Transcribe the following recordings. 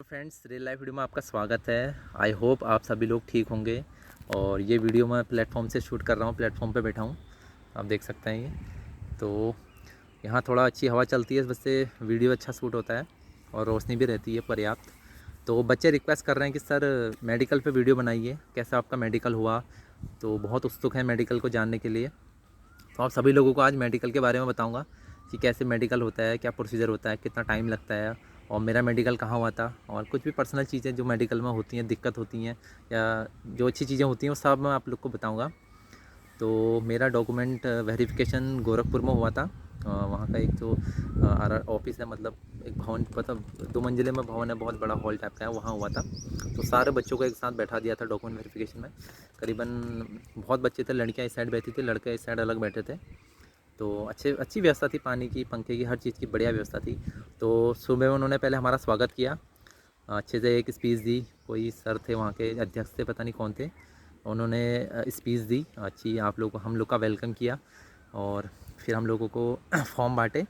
तो friends, real life video में आपका स्वागत है। आई होप आप सभी लोग ठीक होंगे। और ये वीडियो मैं प्लेटफॉर्म से शूट कर रहा हूँ, प्लेटफॉर्म पे बैठा हूँ, आप देख सकते हैं। ये तो यहाँ थोड़ा अच्छी हवा चलती है, इस वजह से वीडियो अच्छा शूट होता है और रोशनी भी रहती है पर्याप्त। तो बच्चे रिक्वेस्ट कर रहे हैं कि सर मेडिकल पे वीडियो बनाइए, कैसा आपका मेडिकल हुआ। तो बहुत उत्सुक है मेडिकल को जानने के लिए। तो आप सभी लोगों को आज मेडिकल के बारे में बताऊंगा कि कैसे मेडिकल होता है, क्या प्रोसीजर होता है, कितना टाइम लगता है, और मेरा मेडिकल कहाँ हुआ था, और कुछ भी पर्सनल चीज़ें जो मेडिकल में होती हैं, दिक्कत होती हैं या जो अच्छी चीज़ें होती हैं, वो सब मैं आप लोग को बताऊंगा। तो मेरा डॉक्यूमेंट वेरिफिकेशन गोरखपुर में हुआ था। वहाँ का एक जो आर ऑफिस है, मतलब एक भवन, मतलब 2 मंजिले में भवन है, बहुत बड़ा हॉल टाइप का है, वहाँ हुआ था। तो सारे बच्चों को एक साथ बैठा दिया था डॉक्यूमेंट वेरिफिकेशन में। करीबन बहुत बच्चे थे, लड़कियाँ इस साइड बैठी थी, लड़के इस साइड अलग बैठे थे। तो अच्छी व्यवस्था थी, पानी की, पंखे की, हर चीज़ की बढ़िया व्यवस्था थी। तो सुबह उन्होंने पहले हमारा स्वागत किया, अच्छे से एक स्पीच दी। कोई सर थे वहाँ के, अध्यक्ष थे, पता नहीं कौन थे, उन्होंने स्पीच दी अच्छी, आप लोग को, हम लोग का वेलकम किया। और फिर हम लोगों को फॉर्म बांटे।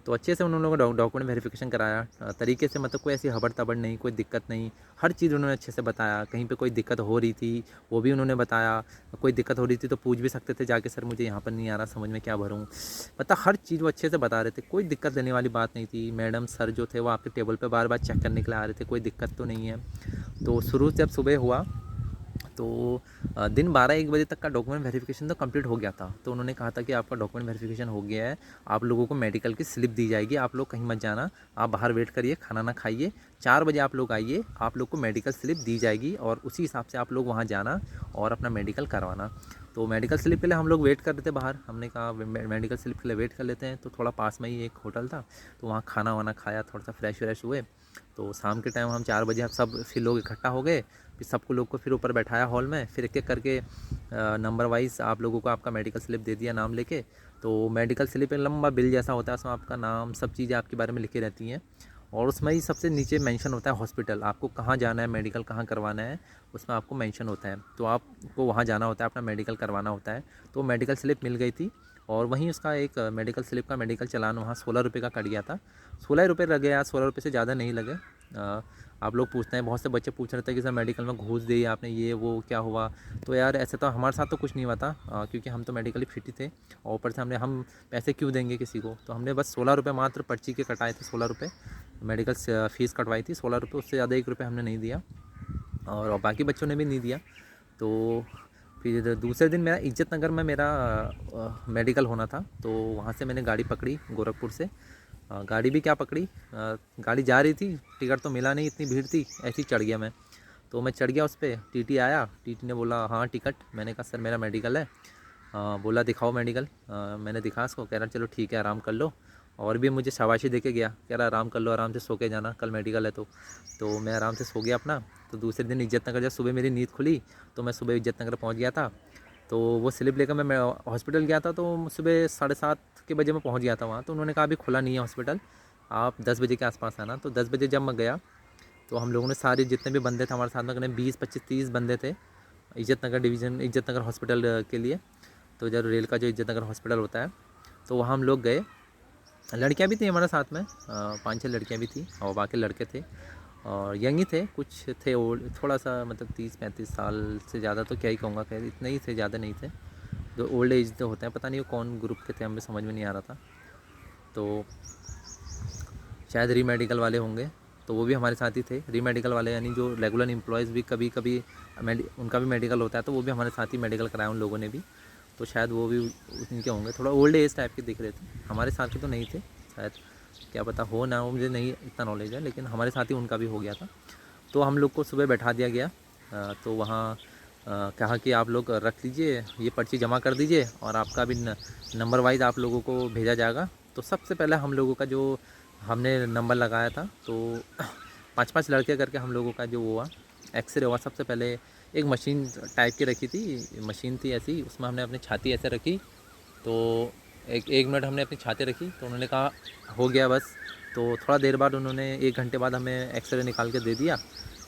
तो अच्छे से उन लोगों को डॉक्यूमेंट वेरिफिकेशन कराया तरीके से, मतलब कोई ऐसी हबड़ तबड़ नहीं, कोई दिक्कत नहीं। हर चीज़ उन्होंने अच्छे से बताया। कहीं पे कोई दिक्कत हो रही थी वो भी उन्होंने बताया। कोई दिक्कत हो रही थी तो पूछ भी सकते थे जाके, सर मुझे यहाँ पर नहीं आ रहा समझ में, क्या भरूँ। मतलब हर चीज़ वो अच्छे से बता रहे थे, कोई दिक्कत देने वाली बात नहीं थी। मैडम सर जो थे वो आपके टेबल पर बार बार चेक करने के लिए आ रहे थे, कोई दिक्कत तो नहीं है। तो शुरू से जब सुबह हुआ तो दिन 12-1 बजे तक का डॉक्यूमेंट वेरिफिकेशन तो कंप्लीट हो गया था। तो उन्होंने कहा था कि आपका डॉक्यूमेंट वेरिफिकेशन हो गया है, आप लोगों को मेडिकल की स्लिप दी जाएगी, आप लोग कहीं मत जाना, आप बाहर वेट करिए, खाना ना खाइए, 4 बजे आप लोग आइए, आप लोग को मेडिकल स्लिप दी जाएगी और उसी हिसाब से आप लोग वहाँ जाना और अपना मेडिकल करवाना। तो मेडिकल स्लिप के लिए हम लोग वेट कर रहे थे बाहर। हमने कहा मेडिकल स्लिप के लिए वेट कर लेते हैं। तो थोड़ा पास में ही एक होटल था, तो वहाँ खाना वाना खाया, थोड़ा सा फ्रेश व्रेश हुए। तो शाम के टाइम हम 4 बजे सब फिर लोग इकट्ठा हो गए। फिर सबको लोग को फिर ऊपर बैठाया हॉल में, फिर एक एक करके नंबर वाइज आप लोगों को आपका मेडिकल स्लिप दे दिया नाम लेके। तो मेडिकल स्लिप एक लंबा बिल जैसा होता है, उसमें आपका नाम, सब चीज़ें आपके बारे में लिखी रहती हैं। और उसमें ही सबसे नीचे मेंशन होता है हॉस्पिटल, आपको कहाँ जाना है, मेडिकल कहाँ करवाना है, उसमें आपको मेंशन होता है। तो आपको वहाँ जाना होता है, अपना मेडिकल करवाना होता है। तो मेडिकल स्लिप मिल गई थी और वहीं उसका एक मेडिकल स्लिप का मेडिकल चालान वहाँ 16 रुपये का कट गया था। 16 रुपये लगे यार, 16 रुपये से ज़्यादा नहीं लगे। आप लोग पूछते हैं, बहुत से बच्चे पूछ रहे थे कि सर मेडिकल में घूस दी आपने, ये वो क्या हुआ। तो यार ऐसे तो हमारे साथ तो कुछ नहीं हुआ था, क्योंकि हम तो मेडिकली फिट ही थे। और ऊपर से हम पैसे क्यों देंगे किसी को। तो हमने बस 16 रुपये मात्र पर्ची के कटाए थे, 16 रुपये मेडिकल फ़ीस कटवाई थी, 16 रुपये, उससे ज़्यादा 1 रुपये हमने नहीं दिया और बाकी बच्चों ने भी नहीं दिया। तो फिर दूसरे दिन मेरा इज्जत नगर में मेरा मेडिकल होना था। तो वहाँ से मैंने गाड़ी पकड़ी गोरखपुर से। गाड़ी भी क्या पकड़ी, गाड़ी जा रही थी, टिकट तो मिला नहीं, इतनी भीड़ थी, ऐसे ही चढ़ गया मैं। तो मैं चढ़ गया उस पर, टीटी आया, टीटी ने बोला हाँ टिकट। मैंने कहा सर मेरा मेडिकल है। बोला दिखाओ मेडिकल। मैंने दिखा उसको, कह रहा चलो ठीक है आराम कर लो। और भी मुझे शाबाशी दे के गया, कह रहा आराम कर लो, आराम से सो के जाना, कल मेडिकल है। तो मैं आराम से सो गया अपना। तो दूसरे दिन इज्जत नगर जब सुबह मेरी नींद खुली तो मैं सुबह इज्जत नगर पहुँच गया था। तो वो स्लिप लेकर मैं हॉस्पिटल गया था। तो सुबह 7:30 के बजे मैं पहुंच गया था वहाँ। तो उन्होंने कहा अभी खुला नहीं है हॉस्पिटल, आप 10 बजे के आसपास आना। तो 10 बजे जब मैं गया तो हम लोगों ने सारे जितने भी बंदे थे हमारे साथ में, करीब 20-25-30 बंदे थे इज्जत नगर डिवीज़न, इज्जत नगर हॉस्पिटल के लिए। तो जब रेल का जो इज्जत नगर हॉस्पिटल होता है, तो वहाँ हम लोग गए। लड़कियाँ भी थी हमारे साथ में, 5-6 लड़कियाँ भी थी और बाकी लड़के थे और यंग ही थे, कुछ थे ओल्ड, थोड़ा सा मतलब 30-35 साल से ज़्यादा तो क्या ही कहूँगा, खैर इतने ही थे, ज़्यादा नहीं थे। जो ओल्ड एज तो होते हैं, पता नहीं वो कौन ग्रुप के थे, हमें समझ में नहीं आ रहा था। तो शायद री मेडिकल वाले होंगे, तो वो भी हमारे साथ ही थे। री मेडिकल वाले यानी जो रेगुलर एम्प्लॉयज़ भी कभी कभी उनका भी मेडिकल होता है, तो वो भी हमारे साथ ही मेडिकल कराया उन लोगों ने भी। तो शायद वो भी उनके होंगे, थोड़ा ओल्ड एज टाइप के दिख रहे थे। हमारे साथ के तो नहीं थे शायद, क्या पता हो ना हो, मुझे नहीं इतना नॉलेज है, लेकिन हमारे साथ ही उनका भी हो गया था। तो हम लोग को सुबह बैठा दिया गया। तो वहाँ कहा कि आप लोग रख लीजिए, ये पर्ची जमा कर दीजिए और आपका भी नंबर वाइज आप लोगों को भेजा जाएगा। तो सबसे पहले हम लोगों का जो हमने नंबर लगाया था, तो 5-5 लड़के करके हम लोगों का जो हुआ एक्सरे हुआ। सबसे पहले एक मशीन टाइप की रखी थी, मशीन थी ऐसी, उसमें हमने अपनी छाती ऐसे रखी। तो एक मिनट हमने अपनी छाती रखी, तो उन्होंने कहा हो गया बस। तो थोड़ा देर बाद उन्होंने 1 घंटे बाद हमें एक्सरे निकाल के दे दिया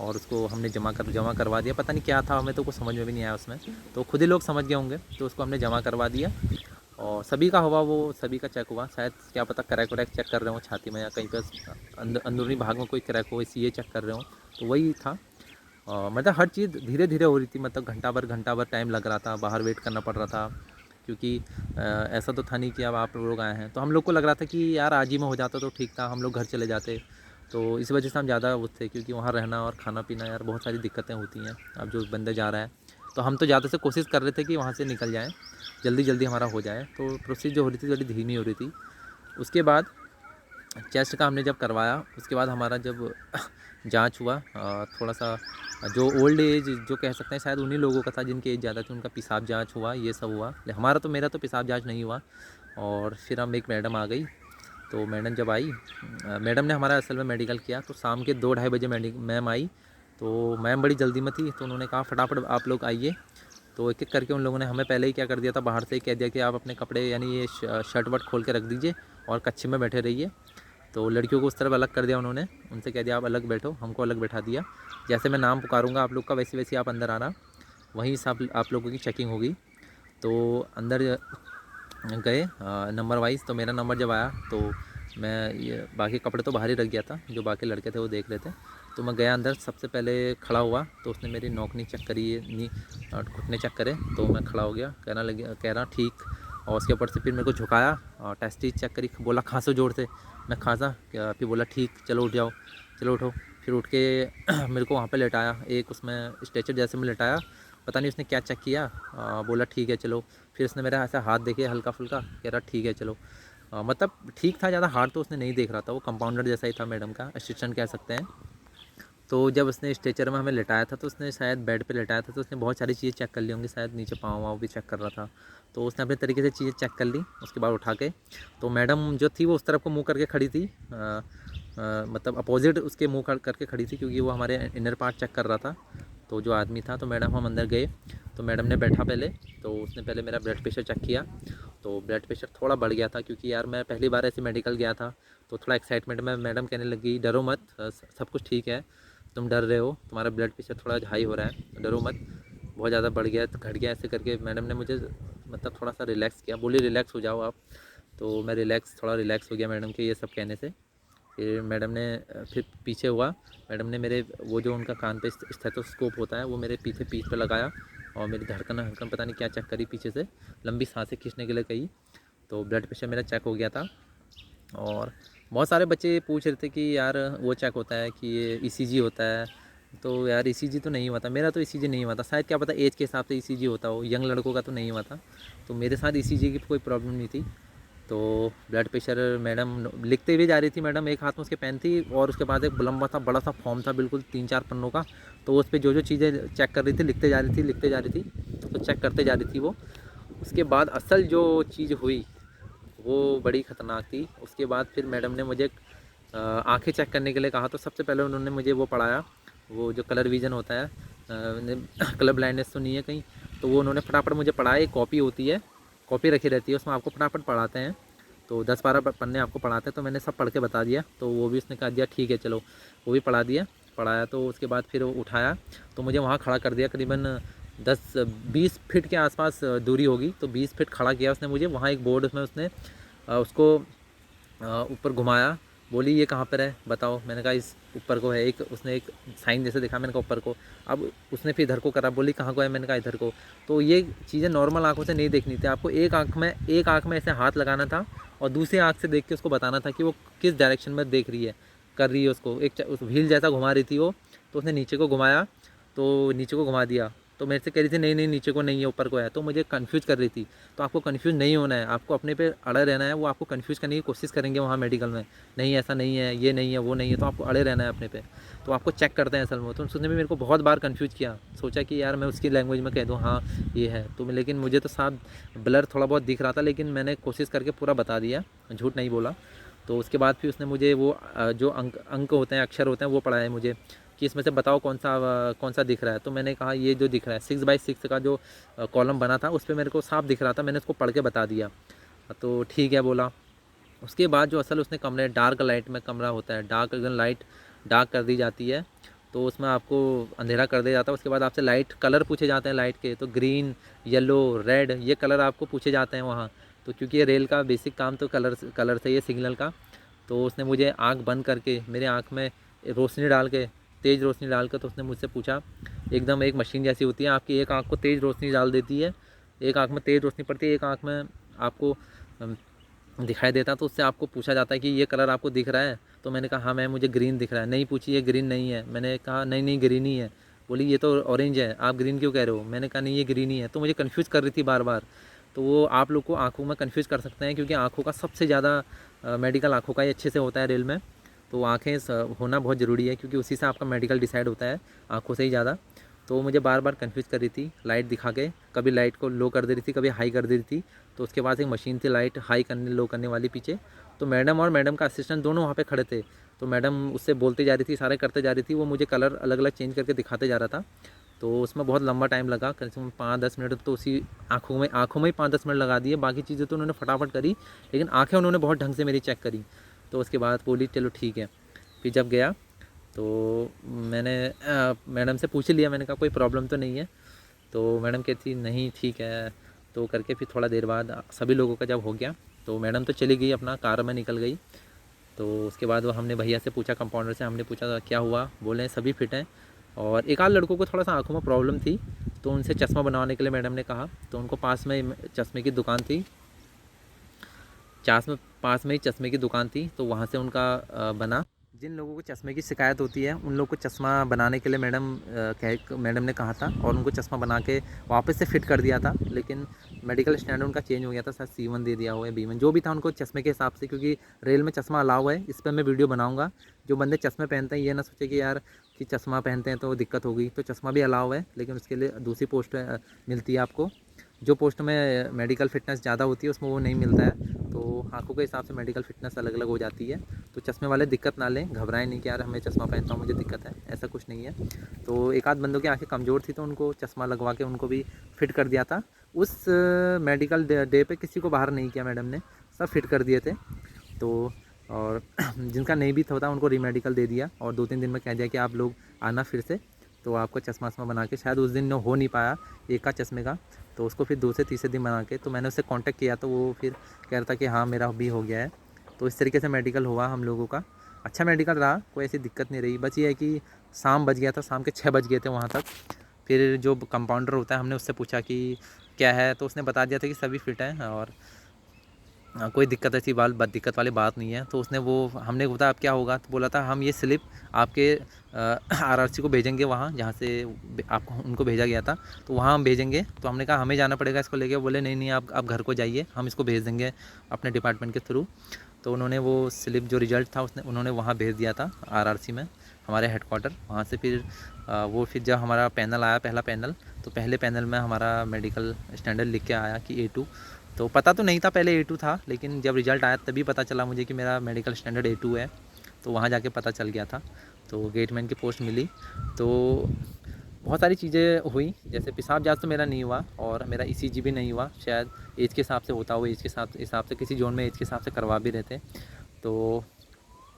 और उसको हमने जमा करवा दिया। पता नहीं क्या था, हमें तो कुछ समझ में भी नहीं आया उसमें, तो खुद ही लोग समझ गए होंगे। तो उसको हमने जमा करवा दिया और सभी का हुआ, वो सभी का चेक हुआ। शायद क्या पता क्रैक वैक चेक कर रहे हो छाती में, या कहीं पर अंदरूनी भाग में कोई क्रैक हो, इसी ये चेक कर रहे हो। तो वही था। मतलब हर चीज़ धीरे धीरे हो रही थी, मतलब घंटा भर टाइम लग रहा था, बाहर वेट करना पड़ रहा था। क्योंकि ऐसा तो था नहीं कि अब आप लोग आए हैं। तो हम लोग को लग रहा था कि यार आज ही में हो जाता तो ठीक था, हम लोग घर चले जाते। तो इस वजह से हम ज़्यादा वो थे, क्योंकि वहाँ रहना और खाना पीना यार बहुत सारी दिक्कतें होती हैं। अब जो बंदे जा रहा है, तो हम तो ज़्यादा से कोशिश कर रहे थे कि वहाँ से निकल जाएँ, जल्दी जल्दी हमारा हो जाए। तो प्रोसेस जो हो रही थी थोड़ी धीमी हो रही थी। उसके बाद चेस्ट का हमने जब करवाया, उसके बाद हमारा जब जांच हुआ, थोड़ा सा जो ओल्ड एज जो कह सकते हैं, शायद उन्हीं लोगों का था जिनकी एज ज़्यादा थी, उनका पेशाब जांच हुआ, ये सब हुआ। हमारा तो, मेरा तो पेशाब जांच नहीं हुआ। और फिर हम, एक मैडम आ गई। तो मैडम जब आई, मैडम ने हमारा असल में मेडिकल किया। तो शाम के 2-2:30 बजे मैम आई। तो मैम बड़ी जल्दी में थी, तो उन्होंने कहा फटाफट आप लोग आइए। तो एक एक करके उन लोगों ने हमें पहले ही क्या कर दिया था, बाहर से ही कह दिया कि आप अपने कपड़े यानी ये शर्ट वर्ट खोल के रख दीजिए और कच्छे में बैठे रहिए। तो लड़कियों को उस तरफ अलग कर दिया उन्होंने, उनसे कह दिया आप अलग बैठो, हमको अलग बैठा दिया। जैसे मैं नाम पुकारूंगा आप लोग का, वैसे वैसे आप अंदर आना, वहीं से आप लोगों की चेकिंग होगी। तो अंदर गए नंबर वाइज। तो मेरा नंबर जब आया तो मैं ये बाकी कपड़े तो बाहर ही रख गया था, जो बाकी लड़के थे वो देख रहे थे। तो मैं गया अंदर, सबसे पहले खड़ा हुआ। तो उसने मेरी नोक नी चेक करी, नी घुटने चेक करे। तो मैं खड़ा हो गया, कह रहा ठीक। और उसके ऊपर से फिर मेरे को झुकाया और टेस्टी चेक करी, बोला खांसो जोर से। मैं खांसा, फिर बोला ठीक, चलो उठ जाओ। चलो उठो। फिर उठ के मेरे को वहाँ पे लेटाया, एक उसमें स्ट्रेचर जैसे में लेटाया। पता नहीं उसने क्या चेक किया, बोला ठीक है चलो। फिर उसने मेरा ऐसा हाथ देखे हल्का फुल्का, कह रहा ठीक है चलो। मतलब ठीक था, ज़्यादा हार्ड तो उसने नहीं देख रहा था, वो कंपाउंडर जैसा ही था, मैडम का असिस्टेंट कह सकते हैं। तो जब उसने स्ट्रेचर में हमें लेटाया था, तो उसने शायद बेड पे लेटाया था, तो उसने बहुत सारी चीज़ें चेक कर ली होंगी, शायद नीचे पाँव वाँव भी चेक कर रहा था। तो उसने अपने तरीके से चीज़ें चेक कर ली। उसके बाद उठा के, तो मैडम जो थी वो उस तरफ को मुँह करके खड़ी थी, मतलब अपोजिट उसके मुँह करके खड़ी थी, क्योंकि वो हमारे इनर पार्ट चेक कर रहा था, तो जो आदमी था। तो मैडम, हम अंदर गए, तो मैडम ने बैठा पहले। तो उसने पहले मेरा ब्लड प्रेशर चेक किया। तो ब्लड प्रेशर थोड़ा बढ़ गया था, क्योंकि यार मैं पहली बार ऐसे मेडिकल गया था। तो थोड़ा एक्साइटमेंट में मैडम कहने लगी डरो मत, सब कुछ ठीक है, तुम डर रहे हो, तुम्हारा ब्लड प्रेशर थोड़ा हाई हो रहा है, डरो मत, बहुत ज़्यादा बढ़ गया तो घट गया। ऐसे करके मैडम ने मुझे मतलब थोड़ा सा रिलैक्स किया, बोली रिलैक्स हो जाओ आप। तो मैं थोड़ा रिलैक्स हो गया मैडम के ये सब कहने से। फिर मैडम ने फिर पीछे हुआ। मैडम ने मेरे वो जो उनका कान पे स्टेथोस्कोप होता है, वो मेरे पीछे पीठ पे लगाया, और मेरी धड़कन पता नहीं क्या चेक करी पीछे से, लंबी सांसें खींचने के लिए कही। तो ब्लड प्रेशर मेरा चेक हो गया था। और बहुत सारे बच्चे पूछ रहे थे कि यार वो चेक होता है कि ये ईसीजी होता है। तो यार ईसीजी तो नहीं हुआ था मेरा, तो ईसीजी नहीं हुआ था। शायद क्या पता एज के हिसाब से ईसीजी होता हो, यंग लड़कों का तो नहीं हुआ था। तो मेरे साथ ईसीजी की कोई प्रॉब्लम नहीं थी। तो ब्लड प्रेशर मैडम लिखते हुए जा रही थी। मैडम एक हाथ में उसके पेन थी, और उसके बाद एक लंबा सा बड़ा सा फॉर्म था, बिल्कुल 3-4 पन्नों का। तो उस पर जो जो चीज़ें चेक कर रही थी, लिखते जा रही थी, तो चेक करते जा रही थी वो। उसके बाद असल जो चीज़ हुई वो बड़ी ख़तरनाक थी। उसके बाद फिर मैडम ने मुझे आंखें चेक करने के लिए कहा। तो सबसे पहले उन्होंने मुझे वो पढ़ाया, वो जो कलर विज़न होता है, कलर ब्लाइंडनेस तो नहीं है कहीं। तो वो उन्होंने फटाफट मुझे पढ़ाया। एक कॉपी होती है, कॉपी रखी रहती है, उसमें आपको फटाफट पढ़ाते हैं। तो 10-12 पन्ने आपको पढ़ाते हैं। तो मैंने सब पढ़ के बता दिया। तो वो भी उसने कहा दिया ठीक है चलो, वो भी पढ़ाया। तो उसके बाद फिर वो उठाया, तो मुझे वहाँ खड़ा कर दिया, करीबन 10-20 फीट के आसपास दूरी होगी। तो 20 फीट खड़ा किया उसने मुझे। वहाँ एक बोर्ड, उसमें उसने उसको ऊपर घुमाया। बोली ये कहाँ पर है बताओ। मैंने कहा इस ऊपर को है। एक उसने एक साइन जैसे दिखा, मैंने कहा ऊपर को। अब उसने फिर इधर को करा, बोली कहाँ को है, मैंने कहा इधर को। तो ये चीज़ें नॉर्मल आंखों से नहीं देखनी थी आपको, एक आंख में ऐसे हाथ लगाना था, और दूसरी आंख से देख के उसको बताना था कि वो किस डायरेक्शन में देख रही है, कर रही है उसको। एक उस व्हील जैसा घुमा रही थी वो। तो उसने नीचे को घुमाया, तो नीचे को घुमा दिया। तो मेरे से कह रही थी नहीं नहीं नीचे को नहीं है, ऊपर को है। तो मुझे कंफ्यूज कर रही थी। तो आपको कंफ्यूज नहीं होना है, आपको अपने पे अड़े रहना है। वो आपको कंफ्यूज करने की कोशिश करेंगे वहाँ मेडिकल में, नहीं ऐसा नहीं है, ये नहीं है, वो नहीं है। तो आपको अड़े रहना है अपने पे। तो आपको चेक करते हैं असल में। तो उसने भी मेरे को बहुत बार कंफ्यूज किया, सोचा कि यार मैं उसकी लैंग्वेज में कह दूँ हाँ ये है। तो लेकिन मुझे तो साफ ब्लर थोड़ा बहुत दिख रहा था, लेकिन मैंने कोशिश करके पूरा बता दिया, झूठ नहीं बोला। तो उसके बाद फिर उसने मुझे वो जो अंक होते हैं, अक्षर होते हैं, वो पढ़ाए मुझे कि इसमें से बताओ कौन सा दिख रहा है। तो मैंने कहा ये जो दिख रहा है 6x6 का जो कॉलम बना था, उस पर मेरे को साफ दिख रहा था, मैंने उसको पढ़ के बता दिया। तो ठीक है बोला। उसके बाद जो असल उसने कमरे, डार्क लाइट में कमरा होता है, लाइट डार्क कर दी जाती है। तो उसमें आपको अंधेरा कर दिया जाता है। उसके बाद आपसे लाइट कलर पूछे जाते हैं लाइट के। तो ग्रीन, येलो, रेड, ये कलर आपको पूछे जाते हैं वहाँ। तो क्योंकि ये रेल का बेसिक काम तो कलर से ही है, सिग्नल का। तो उसने मुझे आँख बंद करके मेरे आँख में रोशनी डाल के, तेज़ रोशनी डाल कर, तो उसने मुझसे पूछा, एकदम एक मशीन जैसी होती है, आपकी एक आँख को तेज़ रोशनी डाल देती है, एक आँख में तेज़ रोशनी पड़ती है, एक आँख में आपको दिखाई देता, तो उससे आपको पूछा जाता है कि ये कलर आपको दिख रहा है। तो मैंने कहा हाँ मैम मुझे ग्रीन दिख रहा है। नहीं पूछी ये ग्रीन नहीं है। मैंने कहा नहीं नहीं ग्रीन ही है। बोली ये तो ऑरेंज है, आप ग्रीन क्यों कह रहे हो? मैंने कहा नहीं ये ग्रीन ही है। तो मुझे कन्फ्यूज़ कर रही थी बार बार। तो वो आप लोग को आँखों में कन्फ्यूज़ कर सकते हैं, क्योंकि आँखों का सबसे ज़्यादा मेडिकल आँखों का ही अच्छे से होता है रेल में। तो आँखें होना बहुत ज़रूरी है, क्योंकि उसी से आपका मेडिकल डिसाइड होता है, आँखों से ही ज़्यादा। तो मुझे बार बार कन्फ्यूज़ कर रही थी, लाइट दिखा के कभी लाइट को लो कर दे रही थी, कभी हाई कर दे रही थी। तो उसके बाद एक मशीन थी लाइट हाई करने लो करने वाली पीछे। तो मैडम और मैडम का असिस्टेंट दोनों वहाँ पे खड़े थे। तो मैडम उससे बोलती जा रही थी, सारे करते जा रही थी, वो मुझे कलर अलग अलग चेंज करके दिखाते जा रहा था। तो उसमें बहुत लंबा टाइम लगा, कम से कम 5-10 मिनट तो उसी आँखों में ही 5-10 मिनट लगा दिए। बाकी चीज़ें तो उन्होंने फटाफट करी, लेकिन आँखें उन्होंने बहुत ढंग से मेरी चेक करी। तो उसके बाद बोली चलो ठीक है। फिर जब गया तो मैंने मैडम से पूछ लिया, मैंने कहा कोई प्रॉब्लम तो नहीं है? तो मैडम कहती नहीं ठीक है। तो करके फिर थोड़ा देर बाद सभी लोगों का जब हो गया, तो मैडम तो चली गई, अपना कार में निकल गई। तो उसके बाद वो हमने भैया से पूछा, कंपाउंडर से हमने पूछा क्या हुआ? बोले सभी फिट हैं, और एक आध लड़कों को थोड़ा सा आँखों में प्रॉब्लम थी, तो उनसे चश्मा बनवाने के लिए मैडम ने कहा। तो उनको पास में चश्मे की दुकान थी, पास में ही चश्मे की दुकान थी, तो वहाँ से उनका बना। जिन लोगों को चश्मे की शिकायत होती है उन लोगों को चश्मा बनाने के लिए मैडम ने कहा था, और उनको चश्मा बना के वापस से फिट कर दिया था। लेकिन मेडिकल स्टैंडर्ड उनका चेंज हो गया था, शायद C1 दे दिया हो या B1, जो भी था उनको चश्मे के हिसाब से, क्योंकि रेल में चश्मा अलाउ है। इस पर मैं वीडियो बनाऊंगा। जो बंदे चश्मे पहनते हैं ये ना सोचे कि यार कि चश्मा पहनते हैं तो दिक्कत होगी, तो चश्मा भी अलाउ है, लेकिन उसके लिए दूसरी पोस्ट मिलती है आपको। जो पोस्ट में मेडिकल फ़िटनेस ज़्यादा होती है उसमें वो नहीं मिलता है। तो आँखों के हिसाब से मेडिकल फ़िटनेस अलग अलग हो जाती है। तो चश्मे वाले दिक्कत ना लें, घबराएं नहीं कि यार हमें चश्मा पहनता हूँ मुझे दिक्कत है, ऐसा कुछ नहीं है। तो एक आध बंदों की आँखें कमज़ोर थी, तो उनको चश्मा लगवा के उनको भी फिट कर दिया था। उस मेडिकल डे पे किसी को बाहर नहीं किया मैडम ने, सब फिट कर दिए थे। तो और जिनका नहीं भी था उनको रीमेडिकल दे दिया, और 2-3 दिन में कह दिया कि आप लोग आना फिर से, तो आपको चश्मा बना के। शायद उस दिन हो नहीं पाया एक का चश्मे का, तो उसको फिर दूसरे तीसरे दिन बना के। तो मैंने उससे कांटेक्ट किया, तो वो फिर कह रहा था कि हाँ मेरा भी हो गया है। तो इस तरीके से मेडिकल हुआ हम लोगों का। अच्छा मेडिकल रहा, कोई ऐसी दिक्कत नहीं रही। बस ये है कि शाम बज गया था, शाम के 6 बज गए थे वहाँ तक। फिर जो कंपाउंडर होता है हमने उससे पूछा कि क्या है, तो उसने बता दिया था कि सभी फिट हैं, और कोई दिक्कत ऐसी दिक्कत वाली बात नहीं है। तो उसने वो हमने बताया अब क्या होगा, तो बोला था हम ये स्लिप आपके RRC को भेजेंगे, वहाँ जहाँ से आपको उनको भेजा गया था, तो वहाँ हम भेजेंगे। तो हमने कहा हमें जाना पड़ेगा इसको लेके? बोले नहीं नहीं आप घर को जाइए, हम इसको भेज देंगे अपने डिपार्टमेंट के थ्रू। तो उन्होंने वो स्लिप जो रिज़ल्ट था उन्होंने वहाँ भेज दिया था RRC में, हमारे हेडक्वार्टर। वहाँ से फिर फिर जब हमारा पैनल आया, पहला पैनल, तो पहले पैनल में हमारा मेडिकल स्टैंडर्ड लिख के आया कि A2। तो पता तो नहीं था पहले A2 था, लेकिन जब रिज़ल्ट आया तभी पता चला मुझे कि मेरा मेडिकल स्टैंडर्ड A2 है। तो वहाँ जाके पता चल गया था। तो गेटमैन की पोस्ट मिली। तो बहुत सारी चीज़ें हुई, जैसे पेशाब जांच तो मेरा नहीं हुआ, और मेरा ECG भी नहीं हुआ। शायद एज के हिसाब से होता हो, एज के हिसाब से किसी जोन में एज के हिसाब से करवा भी रहते। तो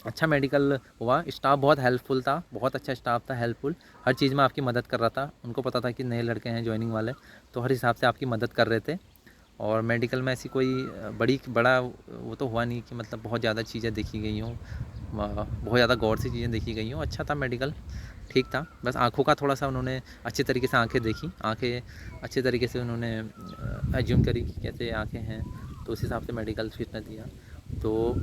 अच्छा मेडिकल हुआ। स्टाफ बहुत हेल्पफुल था, बहुत अच्छा स्टाफ था, हेल्पफुल, हर चीज़ में आपकी मदद कर रहा था। उनको पता था कि नए लड़के हैं ज्वाइनिंग वाले, तो हर हिसाब से आपकी मदद कर रहे थे। और मेडिकल में ऐसी कोई बड़ा वो तो हुआ नहीं कि मतलब बहुत ज़्यादा चीज़ें देखी गई हों, बहुत ज़्यादा गौर से चीज़ें देखी गई हों। अच्छा था मेडिकल, ठीक था। बस आँखों का थोड़ा सा उन्होंने अच्छे तरीके से आँखें देखी, आँखें अच्छे तरीके से उन्होंने एज्यूम करी कि कैसे आँखें हैं, तो उस हिसाब से मेडिकल फिटनेस दिया। तो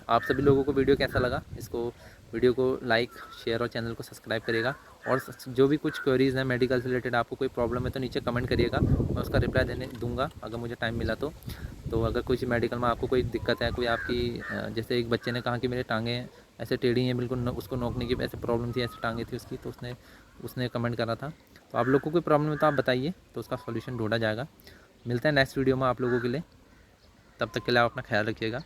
आप सभी लोगों को वीडियो कैसा लगा, इसको वीडियो को लाइक, शेयर और चैनल को सब्सक्राइब करिएगा। और जो भी कुछ क्वेरीज़ हैं मेडिकल से रिलेटेड, आपको कोई प्रॉब्लम है तो नीचे कमेंट करिएगा, मैं उसका रिप्लाई दूंगा अगर मुझे टाइम मिला तो। अगर कुछ मेडिकल में आपको कोई दिक्कत है, कोई आपकी जैसे एक बच्चे ने कहा कि मेरे टांगें ऐसे टेढ़ी हैं बिल्कुल, उसको नोकने की ऐसे प्रॉब्लम थी, ऐसे टांगें थी उसकी, तो उसने कमेंट करा था। तो आप लोग को कोई प्रॉब्लम है तो आप बताइए, तो उसका सॉल्यूशन ढूंढा जाएगा। मिलते हैं नेक्स्ट वीडियो में आप लोगों के लिए, तब तक के लिए आप अपना ख्याल रखिएगा।